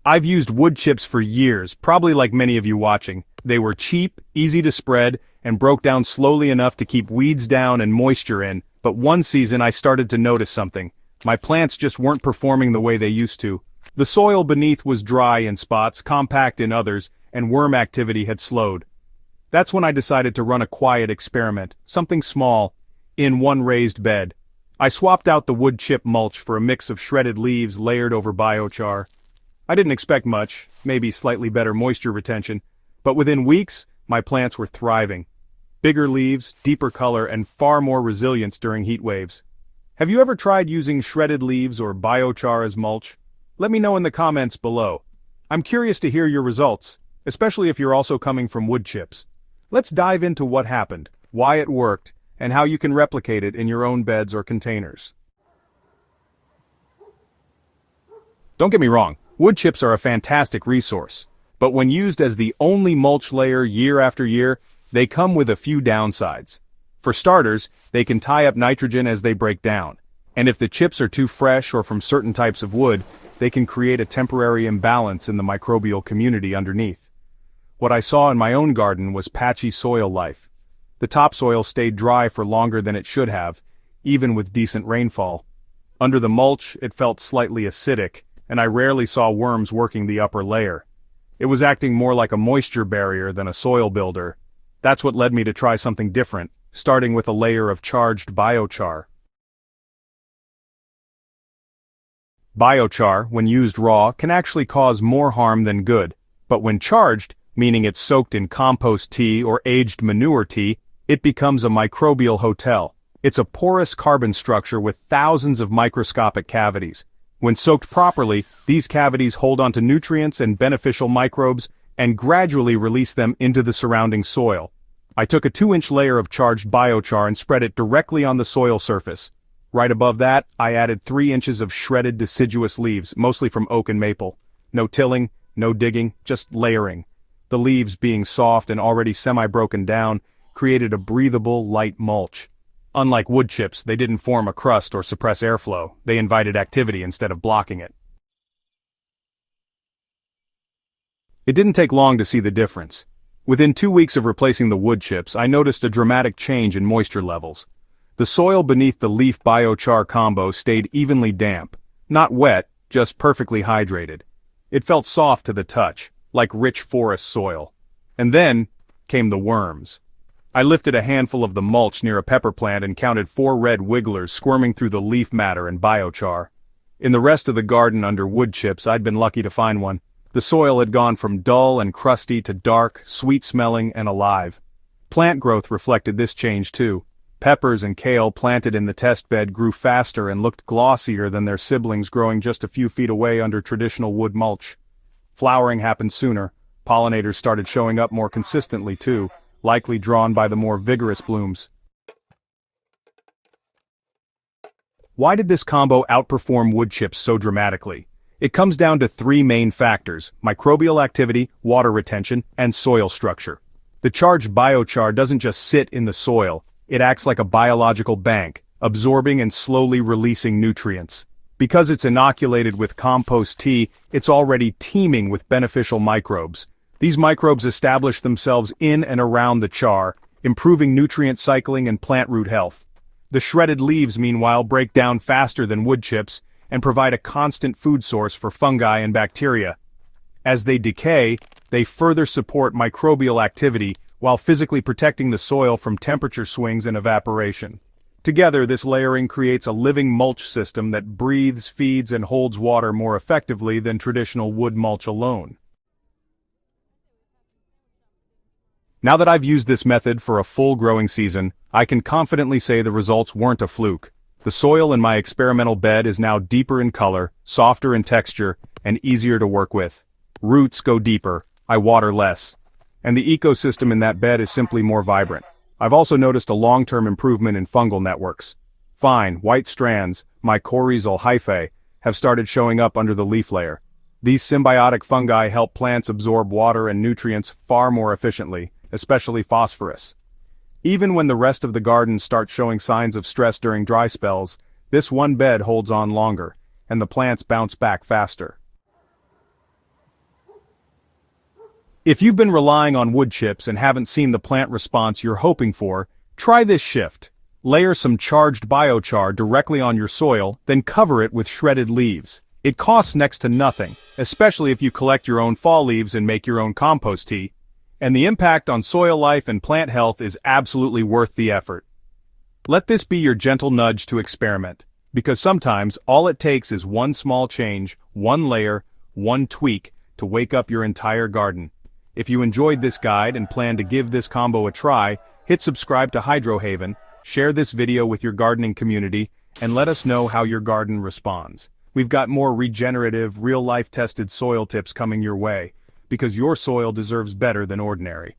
I've used wood chips for years, probably like many of you watching. They were cheap, easy to spread, and broke down slowly enough to keep weeds down and moisture in, but one season I started to notice something. My plants just weren't performing the way they used to. The soil beneath was dry in spots, compact in others, and worm activity had slowed. That's when I decided to run a quiet experiment, something small, in one raised bed. I swapped out the wood chip mulch for a mix of shredded leaves layered over biochar. I didn't expect much, maybe slightly better moisture retention, but within weeks, my plants were thriving. Bigger leaves, deeper color, and far more resilience during heat waves. Have you ever tried using shredded leaves or biochar as mulch? Let me know in the comments below. I'm curious to hear your results, especially if you're also coming from wood chips. Let's dive into what happened, why it worked, and how you can replicate it in your own beds or containers. Don't get me wrong, wood chips are a fantastic resource, but when used as the only mulch layer year after year, they come with a few downsides. For starters, they can tie up nitrogen as they break down, and if the chips are too fresh or from certain types of wood, they can create a temporary imbalance in the microbial community underneath. What I saw in my own garden was patchy soil life. The topsoil stayed dry for longer than it should have, even with decent rainfall. Under the mulch, it felt slightly acidic, and I rarely saw worms working the upper layer. It was acting more like a moisture barrier than a soil builder. That's what led me to try something different, starting with a layer of charged biochar. Biochar, when used raw, can actually cause more harm than good, but when charged, meaning it's soaked in compost tea or aged manure tea, it becomes a microbial hotel. It's a porous carbon structure with thousands of microscopic cavities. When soaked properly, these cavities hold onto nutrients and beneficial microbes and gradually release them into the surrounding soil. I took a 2-inch layer of charged biochar and spread it directly on the soil surface. Right above that, I added 3 inches of shredded deciduous leaves, mostly from oak and maple. No tilling, no digging, just layering. The leaves, being soft and already semi-broken down, created a breathable, light mulch. Unlike wood chips, they didn't form a crust or suppress airflow. They invited activity instead of blocking it. It didn't take long to see the difference. Within 2 weeks of replacing the wood chips, I noticed a dramatic change in moisture levels. The soil beneath the leaf biochar combo stayed evenly damp. Not wet, just perfectly hydrated. It felt soft to the touch, like rich forest soil. And then came the worms. I lifted a handful of the mulch near a pepper plant and counted 4 red wigglers squirming through the leaf matter and biochar. In the rest of the garden under wood chips, I'd been lucky to find one. The soil had gone from dull and crusty to dark, sweet-smelling, and alive. Plant growth reflected this change too. Peppers and kale planted in the test bed grew faster and looked glossier than their siblings growing just a few feet away under traditional wood mulch. Flowering happened sooner. Pollinators started showing up more consistently too, likely drawn by the more vigorous blooms. Why did this combo outperform wood chips so dramatically? It comes down to 3 main factors: microbial activity, water retention, and soil structure. The charged biochar doesn't just sit in the soil, it acts like a biological bank, absorbing and slowly releasing nutrients. Because it's inoculated with compost tea, it's already teeming with beneficial microbes. These microbes establish themselves in and around the char, improving nutrient cycling and plant root health. The shredded leaves, meanwhile, break down faster than wood chips and provide a constant food source for fungi and bacteria. As they decay, they further support microbial activity while physically protecting the soil from temperature swings and evaporation. Together, this layering creates a living mulch system that breathes, feeds, and holds water more effectively than traditional wood mulch alone. Now that I've used this method for a full growing season, I can confidently say the results weren't a fluke. The soil in my experimental bed is now deeper in color, softer in texture, and easier to work with. Roots go deeper, I water less, and the ecosystem in that bed is simply more vibrant. I've also noticed a long-term improvement in fungal networks. Fine, white strands, mycorrhizal hyphae, have started showing up under the leaf layer. These symbiotic fungi help plants absorb water and nutrients far more efficiently, especially phosphorus. Even when the rest of the garden starts showing signs of stress during dry spells, this one bed holds on longer, and the plants bounce back faster. If you've been relying on wood chips and haven't seen the plant response you're hoping for, try this shift. Layer some charged biochar directly on your soil, then cover it with shredded leaves. It costs next to nothing, especially if you collect your own fall leaves and make your own compost tea. And the impact on soil life and plant health is absolutely worth the effort. Let this be your gentle nudge to experiment, because sometimes all it takes is one small change, one layer, one tweak to wake up your entire garden. If you enjoyed this guide and plan to give this combo a try, hit subscribe to Hydrohaven, share this video with your gardening community, and let us know how your garden responds. We've got more regenerative, real-life tested soil tips coming your way, because your soil deserves better than ordinary.